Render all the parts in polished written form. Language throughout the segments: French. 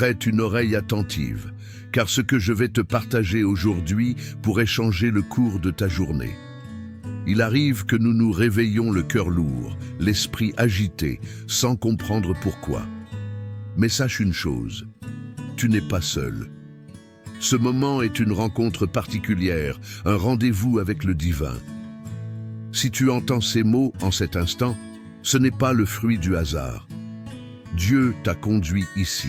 Prête une oreille attentive, car ce que je vais te partager aujourd'hui pourrait changer le cours de ta journée. Il arrive que nous nous réveillons le cœur lourd, l'esprit agité, sans comprendre pourquoi. Mais sache une chose, tu n'es pas seul. Ce moment est une rencontre particulière, un rendez-vous avec le divin. Si tu entends ces mots en cet instant, ce n'est pas le fruit du hasard. Dieu t'a conduit ici,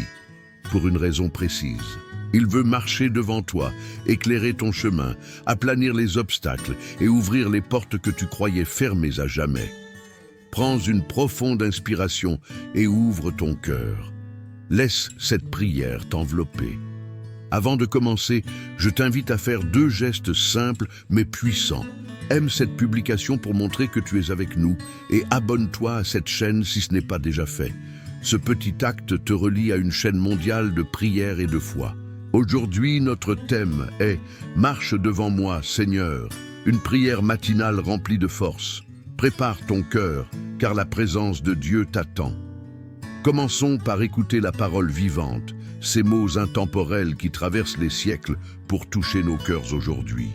pour une raison précise. Il veut marcher devant toi, éclairer ton chemin, aplanir les obstacles et ouvrir les portes que tu croyais fermées à jamais. Prends une profonde inspiration et ouvre ton cœur. Laisse cette prière t'envelopper. Avant de commencer, je t'invite à faire 2 gestes simples mais puissants. Aime cette publication pour montrer que tu es avec nous et abonne-toi à cette chaîne si ce n'est pas déjà fait. Ce petit acte te relie à une chaîne mondiale de prière et de foi. Aujourd'hui, notre thème est « Marche devant moi, Seigneur », une prière matinale remplie de force. Prépare ton cœur, car la présence de Dieu t'attend. Commençons par écouter la parole vivante, ces mots intemporels qui traversent les siècles pour toucher nos cœurs aujourd'hui.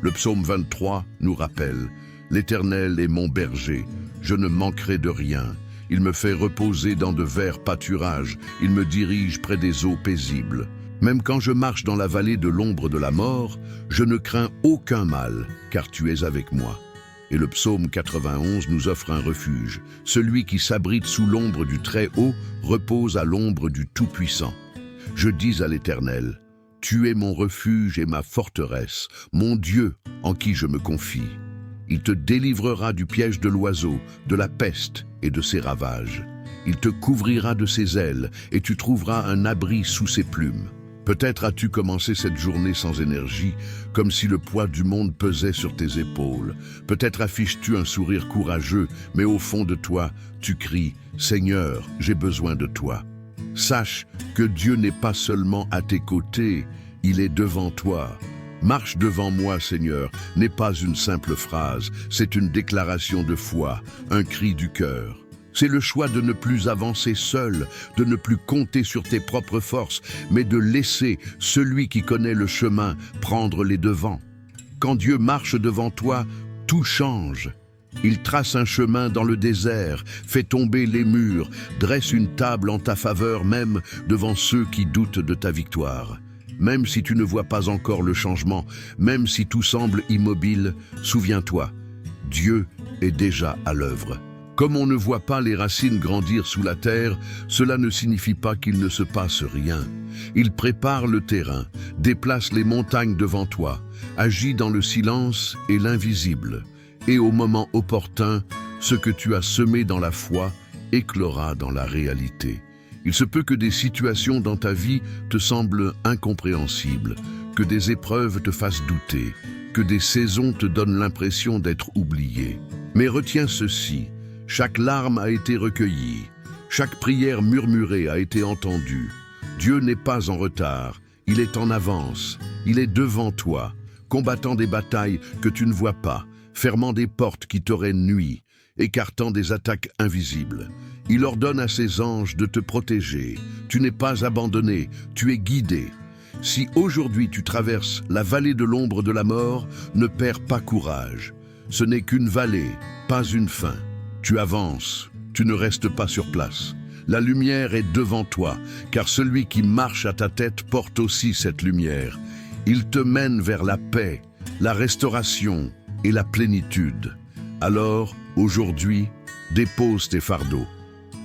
Le psaume 23 nous rappelle « L'Éternel est mon berger, je ne manquerai de rien. Il me fait reposer dans de verts pâturages, il me dirige près des eaux paisibles. Même quand je marche dans la vallée de l'ombre de la mort, je ne crains aucun mal, car tu es avec moi. » Et le psaume 91 nous offre un refuge. Celui qui s'abrite sous l'ombre du Très-Haut repose à l'ombre du Tout-Puissant. Je dis à l'Éternel, « Tu es mon refuge et ma forteresse, mon Dieu en qui je me confie. Il te délivrera du piège de l'oiseau, de la peste et de ses ravages. Il te couvrira de ses ailes et tu trouveras un abri sous ses plumes. » Peut-être as-tu commencé cette journée sans énergie, comme si le poids du monde pesait sur tes épaules. Peut-être affiches-tu un sourire courageux, mais au fond de toi, tu cries « Seigneur, j'ai besoin de toi ». Sache que Dieu n'est pas seulement à tes côtés, il est devant toi. « Marche devant moi, Seigneur » n'est pas une simple phrase, c'est une déclaration de foi, un cri du cœur. C'est le choix de ne plus avancer seul, de ne plus compter sur tes propres forces, mais de laisser celui qui connaît le chemin prendre les devants. Quand Dieu marche devant toi, tout change. Il trace un chemin dans le désert, fait tomber les murs, dresse une table en ta faveur même devant ceux qui doutent de ta victoire. Même si tu ne vois pas encore le changement, même si tout semble immobile, souviens-toi, Dieu est déjà à l'œuvre. Comme on ne voit pas les racines grandir sous la terre, cela ne signifie pas qu'il ne se passe rien. Il prépare le terrain, déplace les montagnes devant toi, agit dans le silence et l'invisible. Et au moment opportun, ce que tu as semé dans la foi éclora dans la réalité. Il se peut que des situations dans ta vie te semblent incompréhensibles, que des épreuves te fassent douter, que des saisons te donnent l'impression d'être oublié. Mais retiens ceci. Chaque larme a été recueillie, chaque prière murmurée a été entendue. Dieu n'est pas en retard, il est en avance, il est devant toi, combattant des batailles que tu ne vois pas, fermant des portes qui t'auraient nui, écartant des attaques invisibles. Il ordonne à ses anges de te protéger. Tu n'es pas abandonné, tu es guidé. Si aujourd'hui tu traverses la vallée de l'ombre de la mort, ne perds pas courage. Ce n'est qu'une vallée, pas une fin. Tu avances, tu ne restes pas sur place. La lumière est devant toi, car celui qui marche à ta tête porte aussi cette lumière. Il te mène vers la paix, la restauration et la plénitude. Alors, aujourd'hui, dépose tes fardeaux.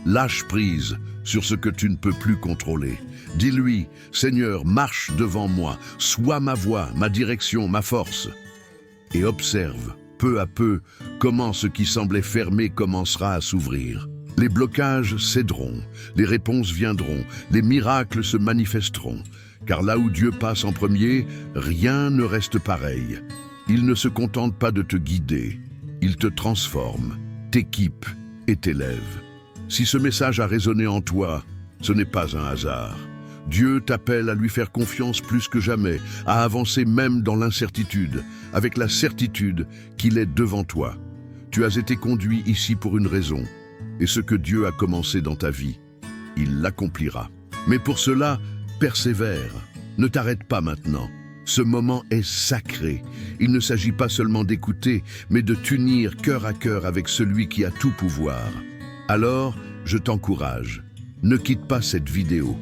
Lâche prise sur ce que tu ne peux plus contrôler. Dis-lui, Seigneur, marche devant moi, sois ma voix, ma direction, ma force. Et observe, peu à peu, comment ce qui semblait fermé commencera à s'ouvrir. Les blocages céderont, les réponses viendront, les miracles se manifesteront. Car là où Dieu passe en premier, rien ne reste pareil. Il ne se contente pas de te guider, il te transforme, t'équipe et t'élève. Si ce message a résonné en toi, ce n'est pas un hasard. Dieu t'appelle à lui faire confiance plus que jamais, à avancer même dans l'incertitude, avec la certitude qu'il est devant toi. Tu as été conduit ici pour une raison, et ce que Dieu a commencé dans ta vie, il l'accomplira. Mais pour cela, persévère. Ne t'arrête pas maintenant. Ce moment est sacré. Il ne s'agit pas seulement d'écouter, mais de t'unir cœur à cœur avec celui qui a tout pouvoir. Alors, je t'encourage. Ne quitte pas cette vidéo.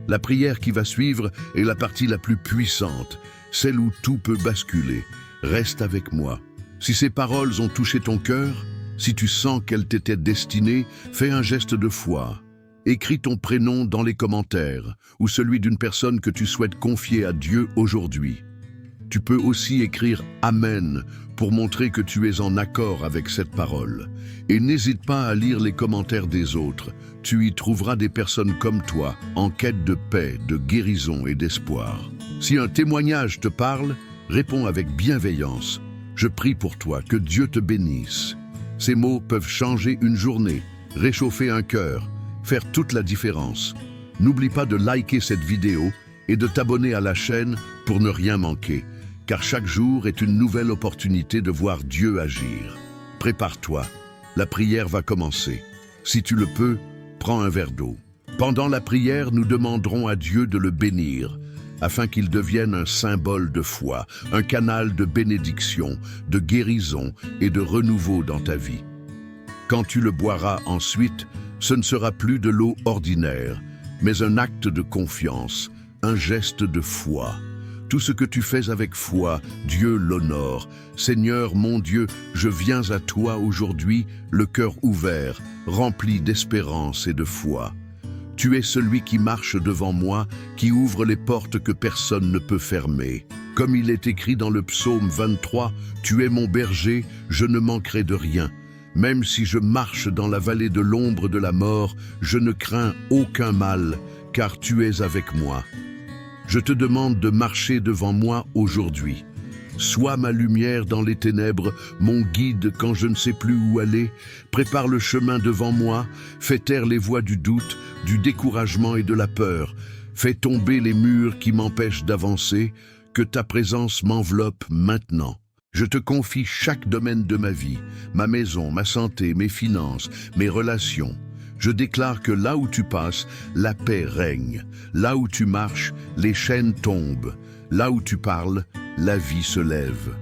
La prière qui va suivre est la partie la plus puissante, celle où tout peut basculer. Reste avec moi. Si ces paroles ont touché ton cœur, si tu sens qu'elles t'étaient destinées, fais un geste de foi. Écris ton prénom dans les commentaires ou celui d'une personne que tu souhaites confier à Dieu aujourd'hui. Tu peux aussi écrire « Amen » pour montrer que tu es en accord avec cette parole. Et n'hésite pas à lire les commentaires des autres. Tu y trouveras des personnes comme toi, en quête de paix, de guérison et d'espoir. Si un témoignage te parle, réponds avec bienveillance. Je prie pour toi, que Dieu te bénisse. Ces mots peuvent changer une journée, réchauffer un cœur, faire toute la différence. N'oublie pas de liker cette vidéo et de t'abonner à la chaîne pour ne rien manquer, car chaque jour est une nouvelle opportunité de voir Dieu agir. Prépare-toi, la prière va commencer. Si tu le peux, prends un verre d'eau. Pendant la prière, nous demanderons à Dieu de le bénir, afin qu'il devienne un symbole de foi, un canal de bénédiction, de guérison et de renouveau dans ta vie. Quand tu le boiras ensuite, ce ne sera plus de l'eau ordinaire, mais un acte de confiance, un geste de foi. Tout ce que tu fais avec foi, Dieu l'honore. Seigneur mon Dieu, je viens à toi aujourd'hui, le cœur ouvert, rempli d'espérance et de foi. Tu es celui qui marche devant moi, qui ouvre les portes que personne ne peut fermer. Comme il est écrit dans le psaume 23, « Tu es mon berger, je ne manquerai de rien. Même si je marche dans la vallée de l'ombre de la mort, je ne crains aucun mal, car tu es avec moi. » Je te demande de marcher devant moi aujourd'hui. Sois ma lumière dans les ténèbres, mon guide quand je ne sais plus où aller. Prépare le chemin devant moi, fais taire les voix du doute, du découragement et de la peur. Fais tomber les murs qui m'empêchent d'avancer, que ta présence m'enveloppe maintenant. Je te confie chaque domaine de ma vie, ma maison, ma santé, mes finances, mes relations. Je déclare que là où tu passes, la paix règne. Là où tu marches, les chaînes tombent. Là où tu parles, la vie se lève.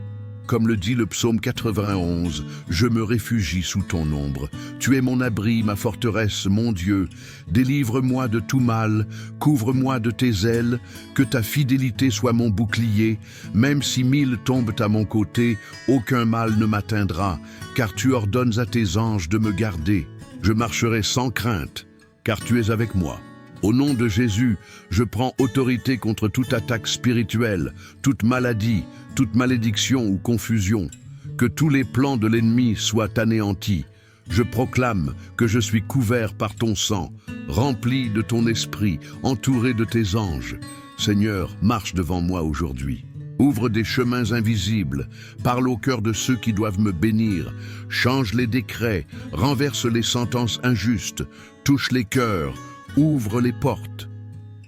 Comme le dit le psaume 91, « Je me réfugie sous ton ombre. Tu es mon abri, ma forteresse, mon Dieu. Délivre-moi de tout mal, couvre-moi de tes ailes, que ta fidélité soit mon bouclier. Même si 1000 tombent à mon côté, aucun mal ne m'atteindra, car tu ordonnes à tes anges de me garder. Je marcherai sans crainte, car tu es avec moi. Au nom de Jésus, je prends autorité contre toute attaque spirituelle, toute maladie, toute malédiction ou confusion. Que tous les plans de l'ennemi soient anéantis. Je proclame que je suis couvert par ton sang, rempli de ton esprit, entouré de tes anges. Seigneur, marche devant moi aujourd'hui. Ouvre des chemins invisibles, parle au cœur de ceux qui doivent me bénir, change les décrets, renverse les sentences injustes, touche les cœurs, ouvre les portes.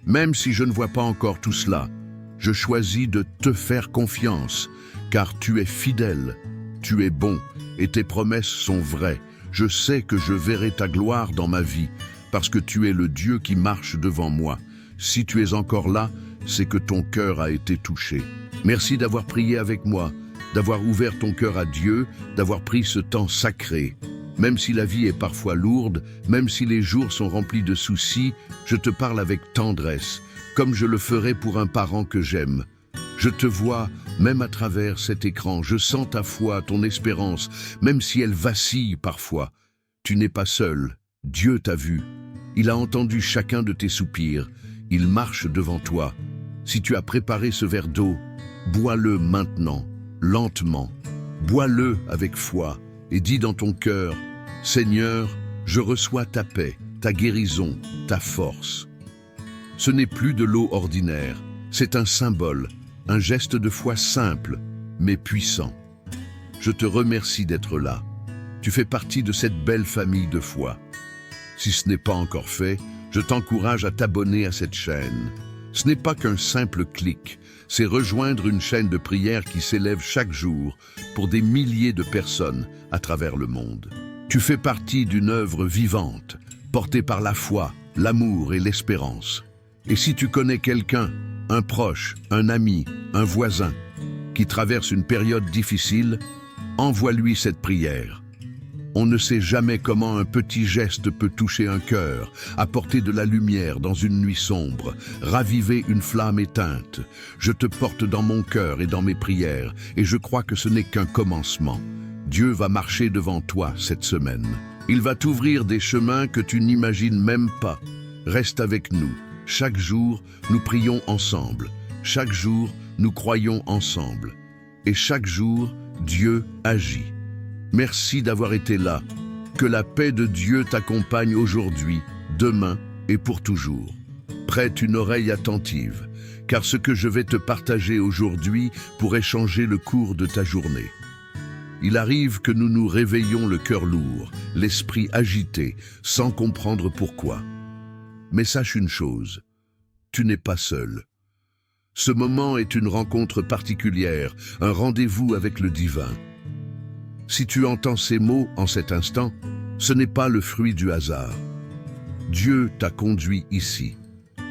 Même si je ne vois pas encore tout cela, je choisis de te faire confiance, car tu es fidèle, tu es bon et tes promesses sont vraies. Je sais que je verrai ta gloire dans ma vie, parce que tu es le Dieu qui marche devant moi. Si tu es encore là, c'est que ton cœur a été touché. Merci d'avoir prié avec moi, d'avoir ouvert ton cœur à Dieu, d'avoir pris ce temps sacré. Même si la vie est parfois lourde, même si les jours sont remplis de soucis, je te parle avec tendresse, comme je le ferais pour un parent que j'aime. Je te vois, même à travers cet écran, je sens ta foi, ton espérance, même si elle vacille parfois. Tu n'es pas seul, Dieu t'a vu. Il a entendu chacun de tes soupirs, il marche devant toi. Si tu as préparé ce verre d'eau, bois-le maintenant, lentement. Bois-le avec foi et dis dans ton cœur, « Seigneur, je reçois ta paix, ta guérison, ta force. » Ce n'est plus de l'eau ordinaire, c'est un symbole, un geste de foi simple, mais puissant. Je te remercie d'être là. Tu fais partie de cette belle famille de foi. Si ce n'est pas encore fait, je t'encourage à t'abonner à cette chaîne. Ce n'est pas qu'un simple clic, c'est rejoindre une chaîne de prière qui s'élève chaque jour pour des milliers de personnes à travers le monde. Tu fais partie d'une œuvre vivante, portée par la foi, l'amour et l'espérance. Et si tu connais quelqu'un, un proche, un ami, un voisin, qui traverse une période difficile, envoie-lui cette prière. On ne sait jamais comment un petit geste peut toucher un cœur, apporter de la lumière dans une nuit sombre, raviver une flamme éteinte. Je te porte dans mon cœur et dans mes prières, et je crois que ce n'est qu'un commencement. Dieu va marcher devant toi cette semaine. Il va t'ouvrir des chemins que tu n'imagines même pas. Reste avec nous. Chaque jour, nous prions ensemble. Chaque jour, nous croyons ensemble. Et chaque jour, Dieu agit. Merci d'avoir été là. Que la paix de Dieu t'accompagne aujourd'hui, demain et pour toujours. Prête une oreille attentive, car ce que je vais te partager aujourd'hui pourrait changer le cours de ta journée. Il arrive que nous nous réveillons le cœur lourd, l'esprit agité, sans comprendre pourquoi. Mais sache une chose, tu n'es pas seul. Ce moment est une rencontre particulière, un rendez-vous avec le divin. Si tu entends ces mots en cet instant, ce n'est pas le fruit du hasard. Dieu t'a conduit ici,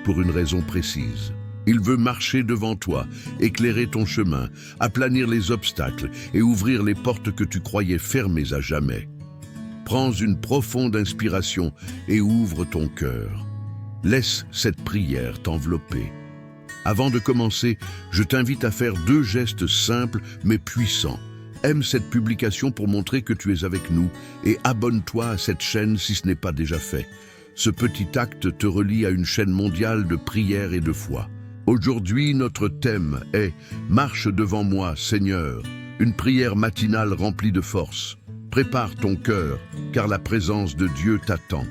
pour une raison précise. Il veut marcher devant toi, éclairer ton chemin, aplanir les obstacles et ouvrir les portes que tu croyais fermées à jamais. Prends une profonde inspiration et ouvre ton cœur. Laisse cette prière t'envelopper. Avant de commencer, je t'invite à faire 2 gestes simples mais puissants. Aime cette publication pour montrer que tu es avec nous et abonne-toi à cette chaîne si ce n'est pas déjà fait. Ce petit acte te relie à une chaîne mondiale de prière et de foi. Aujourd'hui, notre thème est « Marche devant moi, Seigneur », une prière matinale remplie de force. Prépare ton cœur, car la présence de Dieu t'attend.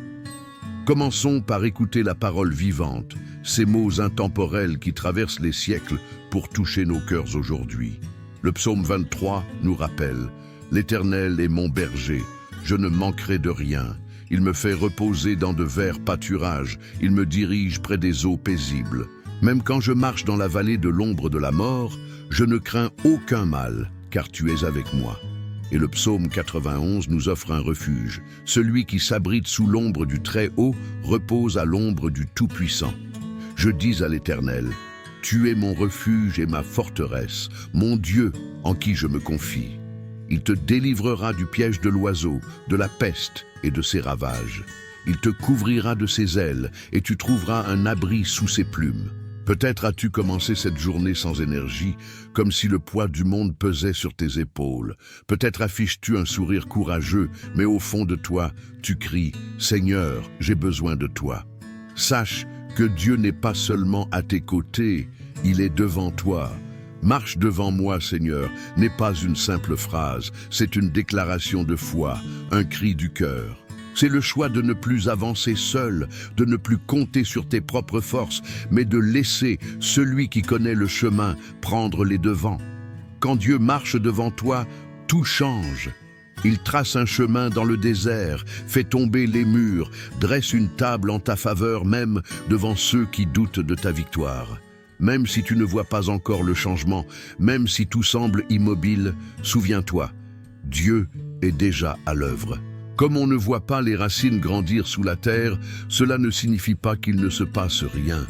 Commençons par écouter la parole vivante, ces mots intemporels qui traversent les siècles pour toucher nos cœurs aujourd'hui. Le psaume 23 nous rappelle « L'Éternel est mon berger, je ne manquerai de rien. Il me fait reposer dans de verts pâturages, il me dirige près des eaux paisibles. Même quand je marche dans la vallée de l'ombre de la mort, je ne crains aucun mal, car tu es avec moi. » Et le psaume 91 nous offre un refuge. Celui qui s'abrite sous l'ombre du Très-Haut repose à l'ombre du Tout-Puissant. Je dis à l'Éternel, « Tu es mon refuge et ma forteresse, mon Dieu en qui je me confie. » Il te délivrera du piège de l'oiseau, de la peste et de ses ravages. Il te couvrira de ses ailes et tu trouveras un abri sous ses plumes. Peut-être as-tu commencé cette journée sans énergie, comme si le poids du monde pesait sur tes épaules. Peut-être affiches-tu un sourire courageux, mais au fond de toi, tu cries « Seigneur, j'ai besoin de toi ». Sache que Dieu n'est pas seulement à tes côtés, il est devant toi. « Marche devant moi, Seigneur » n'est pas une simple phrase, c'est une déclaration de foi, un cri du cœur. C'est le choix de ne plus avancer seul, de ne plus compter sur tes propres forces, mais de laisser celui qui connaît le chemin prendre les devants. Quand Dieu marche devant toi, tout change. Il trace un chemin dans le désert, fait tomber les murs, dresse une table en ta faveur même devant ceux qui doutent de ta victoire. Même si tu ne vois pas encore le changement, même si tout semble immobile, souviens-toi, Dieu est déjà à l'œuvre. Comme on ne voit pas les racines grandir sous la terre, cela ne signifie pas qu'il ne se passe rien.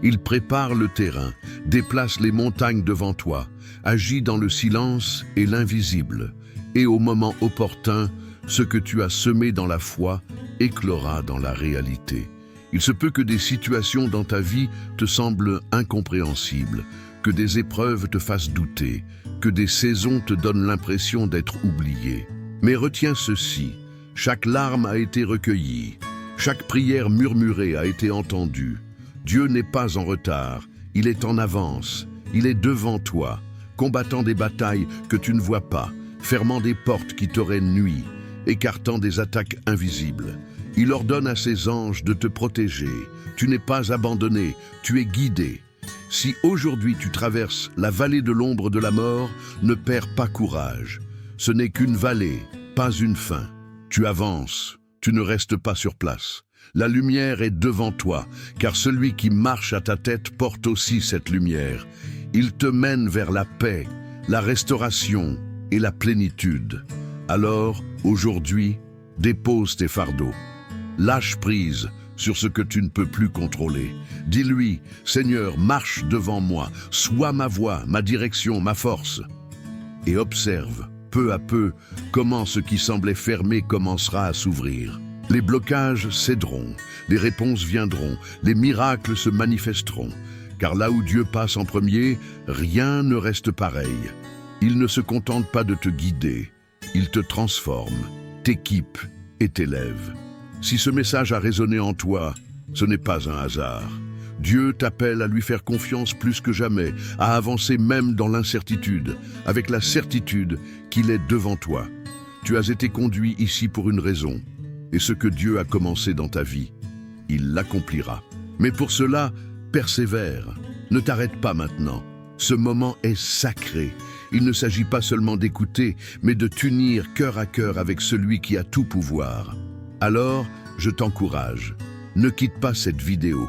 Il prépare le terrain, déplace les montagnes devant toi, agit dans le silence et l'invisible. Et au moment opportun, ce que tu as semé dans la foi éclora dans la réalité. Il se peut que des situations dans ta vie te semblent incompréhensibles, que des épreuves te fassent douter, que des saisons te donnent l'impression d'être oublié. Mais retiens ceci. Chaque larme a été recueillie, chaque prière murmurée a été entendue. Dieu n'est pas en retard, il est en avance, il est devant toi, combattant des batailles que tu ne vois pas, fermant des portes qui t'auraient nui, écartant des attaques invisibles. Il ordonne à ses anges de te protéger. Tu n'es pas abandonné, tu es guidé. Si aujourd'hui tu traverses la vallée de l'ombre de la mort, ne perds pas courage. Ce n'est qu'une vallée, pas une fin. Tu avances, tu ne restes pas sur place. La lumière est devant toi, car celui qui marche à ta tête porte aussi cette lumière. Il te mène vers la paix, la restauration et la plénitude. Alors, aujourd'hui, dépose tes fardeaux. Lâche prise, sur ce que tu ne peux plus contrôler. Dis-lui, Seigneur, marche devant moi, sois ma voie, ma direction, ma force. Et observe, peu à peu, comment ce qui semblait fermé commencera à s'ouvrir. Les blocages céderont, les réponses viendront, les miracles se manifesteront. Car là où Dieu passe en premier, rien ne reste pareil. Il ne se contente pas de te guider, il te transforme, t'équipe et t'élève. Si ce message a résonné en toi, ce n'est pas un hasard. Dieu t'appelle à lui faire confiance plus que jamais, à avancer même dans l'incertitude, avec la certitude qu'il est devant toi. Tu as été conduit ici pour une raison, et ce que Dieu a commencé dans ta vie, il l'accomplira. Mais pour cela, persévère, ne t'arrête pas maintenant. Ce moment est sacré. Il ne s'agit pas seulement d'écouter, mais de t'unir cœur à cœur avec celui qui a tout pouvoir. Alors, je t'encourage, ne quitte pas cette vidéo.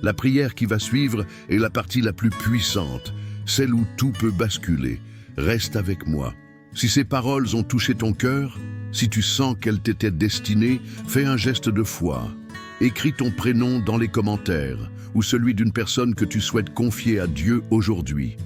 La prière qui va suivre est la partie la plus puissante, celle où tout peut basculer. Reste avec moi. Si ces paroles ont touché ton cœur, si tu sens qu'elles t'étaient destinées, fais un geste de foi. Écris ton prénom dans les commentaires ou celui d'une personne que tu souhaites confier à Dieu aujourd'hui.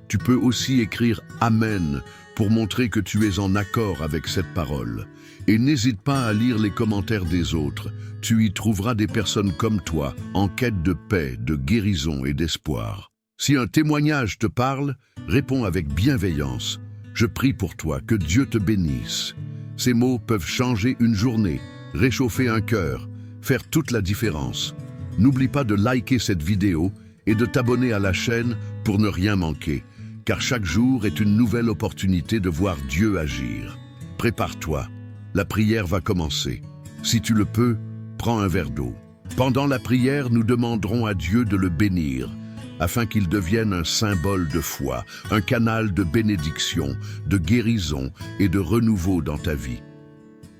Tu peux aussi écrire « Amen » pour montrer que tu es en accord avec cette parole. Et n'hésite pas à lire les commentaires des autres. Tu y trouveras des personnes comme toi, en quête de paix, de guérison et d'espoir. Si un témoignage te parle, réponds avec bienveillance. Je prie pour toi, que Dieu te bénisse. Ces mots peuvent changer une journée, réchauffer un cœur, faire toute la différence. N'oublie pas de liker cette vidéo et de t'abonner à la chaîne pour ne rien manquer, car chaque jour est une nouvelle opportunité de voir Dieu agir. Prépare-toi, la prière va commencer. Si tu le peux, prends un verre d'eau. Pendant la prière, nous demanderons à Dieu de le bénir, afin qu'il devienne un symbole de foi, un canal de bénédiction, de guérison et de renouveau dans ta vie.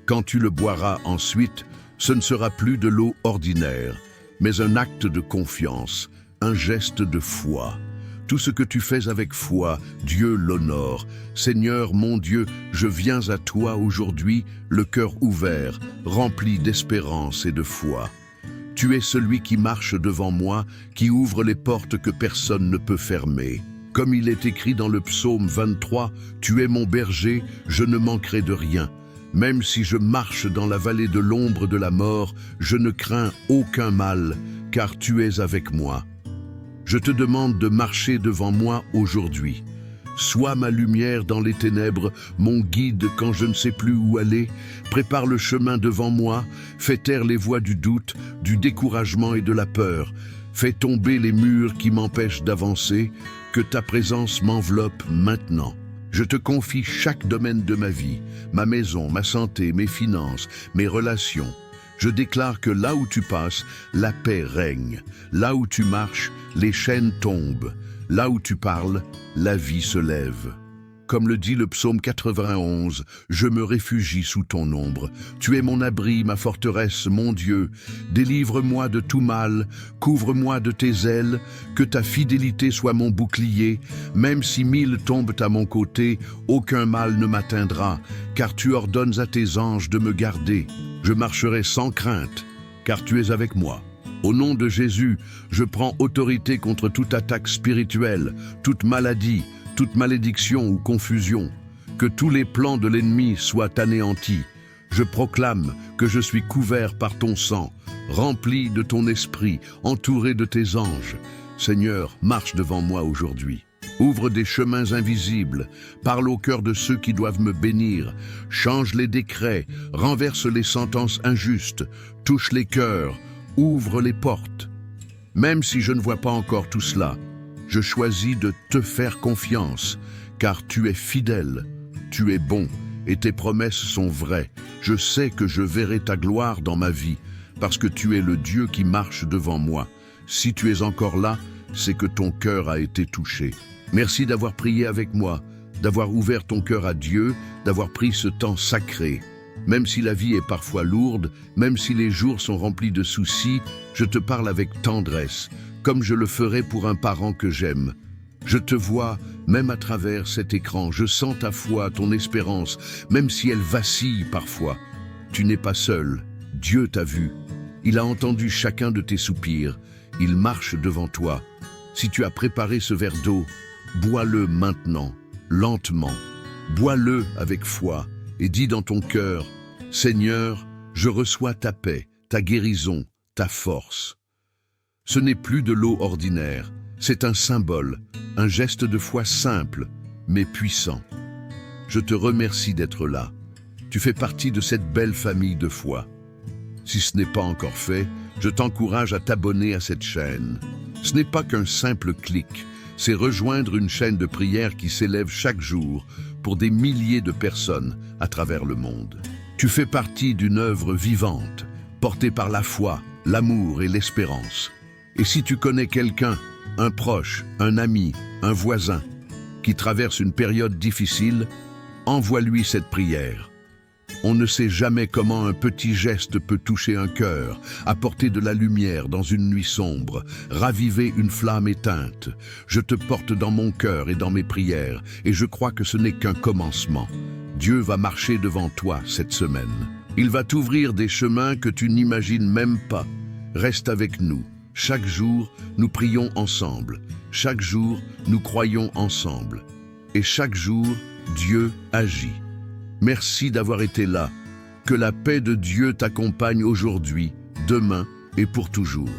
Quand tu le boiras ensuite, ce ne sera plus de l'eau ordinaire, mais un acte de confiance, un geste de foi. Tout ce que tu fais avec foi, Dieu l'honore. Seigneur mon Dieu, je viens à toi aujourd'hui, le cœur ouvert, rempli d'espérance et de foi. Tu es celui qui marche devant moi, qui ouvre les portes que personne ne peut fermer. Comme il est écrit dans le psaume 23, « Tu es mon berger, je ne manquerai de rien. Même si je marche dans la vallée de l'ombre de la mort, je ne crains aucun mal, car tu es avec moi. » Je te demande de marcher devant moi aujourd'hui. Sois ma lumière dans les ténèbres, mon guide quand je ne sais plus où aller. Prépare le chemin devant moi, fais taire les voix du doute, du découragement et de la peur. Fais tomber les murs qui m'empêchent d'avancer, que ta présence m'enveloppe maintenant. Je te confie chaque domaine de ma vie, ma maison, ma santé, mes finances, mes relations. Je déclare que là où tu passes, la paix règne. Là où tu marches, les chaînes tombent. Là où tu parles, la vie se lève. Comme le dit le psaume 91, « Je me réfugie sous ton ombre. Tu es mon abri, ma forteresse, mon Dieu. Délivre-moi de tout mal, couvre-moi de tes ailes, que ta fidélité soit mon bouclier. Même si 1000 tombent à mon côté, aucun mal ne m'atteindra, car tu ordonnes à tes anges de me garder. Je marcherai sans crainte, car tu es avec moi. Au nom de Jésus, je prends autorité contre toute attaque spirituelle, toute maladie, toute malédiction ou confusion. Que tous les plans de l'ennemi soient anéantis. Je proclame que je suis couvert par ton sang, rempli de ton esprit, entouré de tes anges. Seigneur, marche devant moi aujourd'hui. Ouvre des chemins invisibles, parle au cœur de ceux qui doivent me bénir, change les décrets, renverse les sentences injustes, touche les cœurs, ouvre les portes. Même si je ne vois pas encore tout cela, je choisis de te faire confiance, car tu es fidèle, tu es bon, et tes promesses sont vraies. Je sais que je verrai ta gloire dans ma vie, parce que tu es le Dieu qui marche devant moi. Si tu es encore là, c'est que ton cœur a été touché. Merci d'avoir prié avec moi, d'avoir ouvert ton cœur à Dieu, d'avoir pris ce temps sacré. Même si la vie est parfois lourde, même si les jours sont remplis de soucis, je te parle avec tendresse, comme je le ferais pour un parent que j'aime. Je te vois, même à travers cet écran, je sens ta foi, ton espérance, même si elle vacille parfois. Tu n'es pas seul, Dieu t'a vu. Il a entendu chacun de tes soupirs. Il marche devant toi. Si tu as préparé ce verre d'eau, bois-le maintenant, lentement. Bois-le avec foi et dis dans ton cœur, « Seigneur, je reçois ta paix, ta guérison, ta force. » Ce n'est plus de l'eau ordinaire, c'est un symbole, un geste de foi simple, mais puissant. Je te remercie d'être là. Tu fais partie de cette belle famille de foi. Si ce n'est pas encore fait, je t'encourage à t'abonner à cette chaîne. Ce n'est pas qu'un simple clic, c'est rejoindre une chaîne de prière qui s'élève chaque jour pour des milliers de personnes à travers le monde. Tu fais partie d'une œuvre vivante, portée par la foi, l'amour et l'espérance. Et si tu connais quelqu'un, un proche, un ami, un voisin, qui traverse une période difficile, envoie-lui cette prière. On ne sait jamais comment un petit geste peut toucher un cœur, apporter de la lumière dans une nuit sombre, raviver une flamme éteinte. Je te porte dans mon cœur et dans mes prières, et je crois que ce n'est qu'un commencement. Dieu va marcher devant toi cette semaine. Il va t'ouvrir des chemins que tu n'imagines même pas. Reste avec nous. Chaque jour, nous prions ensemble. Chaque jour, nous croyons ensemble. Et chaque jour, Dieu agit. Merci d'avoir été là. Que la paix de Dieu t'accompagne aujourd'hui, demain et pour toujours.